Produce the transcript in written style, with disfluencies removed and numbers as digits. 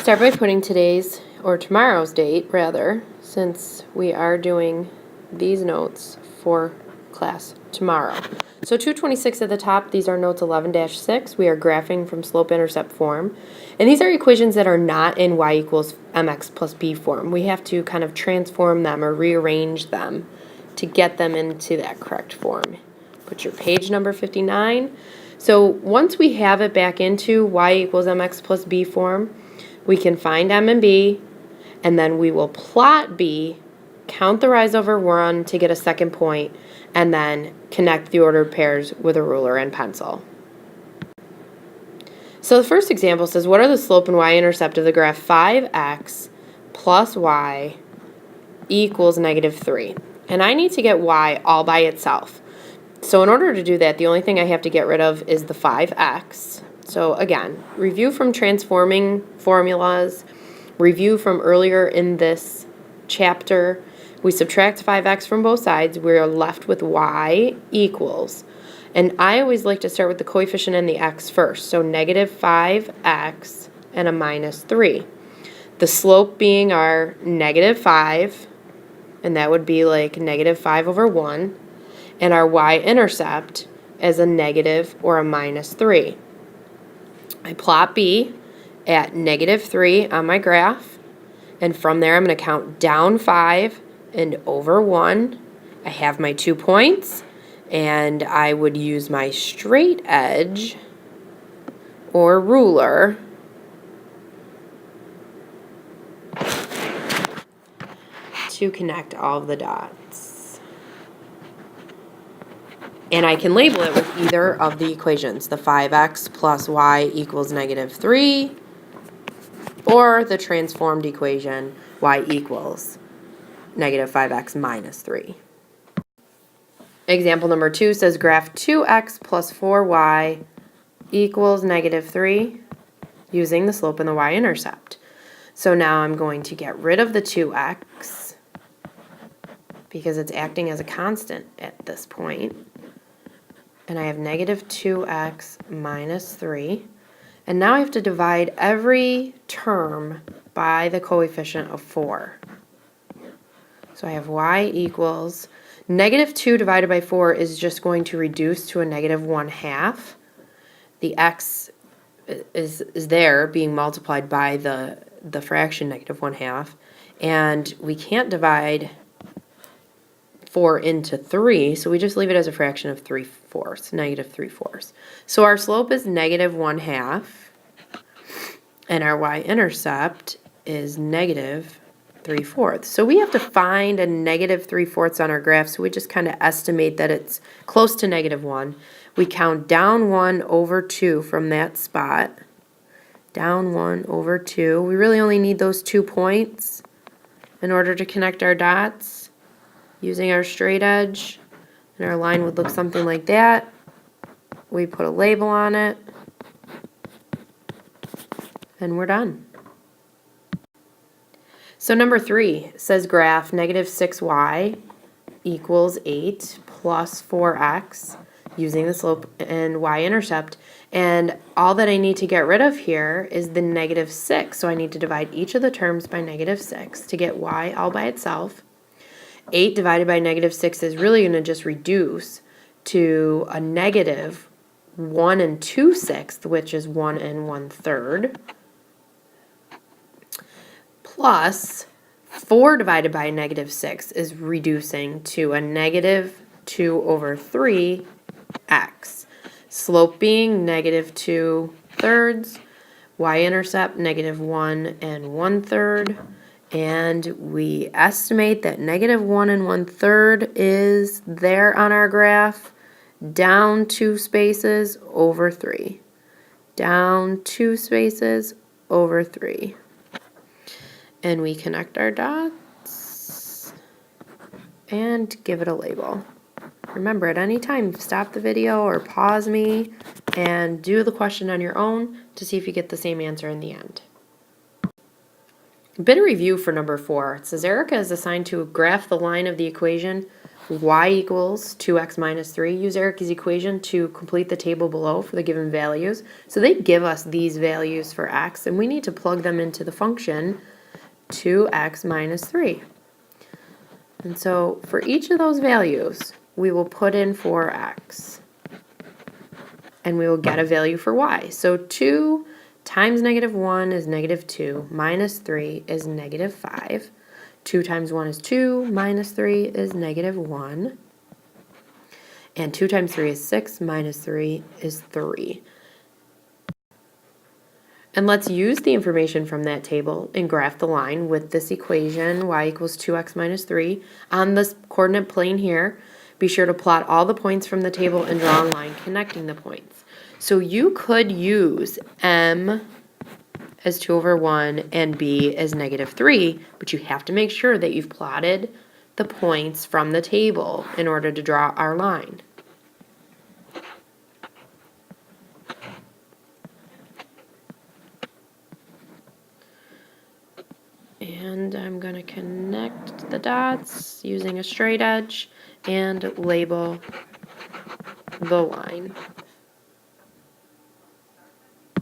start by putting today's, or tomorrow's date, rather, since we are doing these notes for class tomorrow. So 226 at the top, these are notes 11-6. We are graphing from slope-intercept form. And these are equations that are not in y equals mx plus b form. We have to kind of transform them or rearrange them to get them into that correct form. Put your page number 59. So once we have it back into y equals mx plus b form, we can find m and b, and then we will plot b, count the rise over 1 to get a second point, and then connect the ordered pairs with a ruler and pencil. So the first example says, what are the slope and y-intercept of the graph 5x plus y equals -3? And I need to get y all by itself. So in order to do that, the only thing I have to get rid of is the 5x. So again, review from transforming formulas, review from earlier in this chapter. We subtract 5x from both sides. We're left with y equals. And I always like to start with the coefficient and the x first. So -5x and a -3. The slope being our -5, and that would be like -5 over 1. And our y-intercept as a negative or a -3. I plot b at -3 on my graph, and from there I'm going to count down 5 and over 1. I have my 2 points, and I would use my straight edge or ruler to connect all of the dots. And I can label it with either of the equations, the 5x plus y equals -3, or the transformed equation, y equals -5x minus 3. Example number 2 says graph 2x plus 4y equals -3 using the slope and the y-intercept. So now I'm going to get rid of the 2x because it's acting as a constant at this point. And I have -2x minus 3. And now I have to divide every term by the coefficient of 4. So I have y equals, -2 divided by 4 is just going to reduce to a -1/2. The x is there being multiplied by the fraction -1/2. And we can't divide 4 into 3, so we just leave it as a fraction of 3/4, -3/4. So our slope is -1/2, and our y-intercept is -3/4. So we have to find a -3/4 on our graph, so we just kind of estimate that it's close to -1. We count down 1 over 2 from that spot, down 1 over 2. We really only need those 2 points in order to connect our dots using our straight edge, and our line would look something like that. We put a label on it, and we're done. So number 3 says graph -6y equals 8 plus 4x using the slope and y-intercept. And all that I need to get rid of here is the -6. So I need to divide each of the terms by -6 to get y all by itself. 8 divided by -6 is really going to just reduce to a -1 2/6, which is 1 1/3, plus 4 divided by -6 is reducing to a -2/3x. Slope being -2/3, y-intercept -1 1/3. And we estimate that -1 1/3 is there on our graph, down 2 spaces over 3. Down 2 spaces over 3. And we connect our dots and give it a label. Remember, at any time, stop the video or pause me and do the question on your own to see if you get the same answer in the end. A bit of review for number 4. It says Erica is assigned to graph the line of the equation y equals 2x minus 3. Use Eric's equation to complete the table below for the given values. So they give us these values for x, and we need to plug them into the function 2x minus 3. And so for each of those values, we will put in 4x, and we will get a value for y. So 2 times negative 1 is negative 2, minus 3 is negative 5. 2 times 1 is 2, minus 3 is negative 1. And 2 times 3 is 6, minus 3 is 3. And let's use the information from that table and graph the line with this equation, y equals 2x minus 3. On this coordinate plane here, be sure to plot all the points from the table and draw a line connecting the points. So you could use m as 2 over 1 and b as negative 3, but you have to make sure that you've plotted the points from the table in order to draw our line. And I'm going to connect the dots using a straight edge and label the line.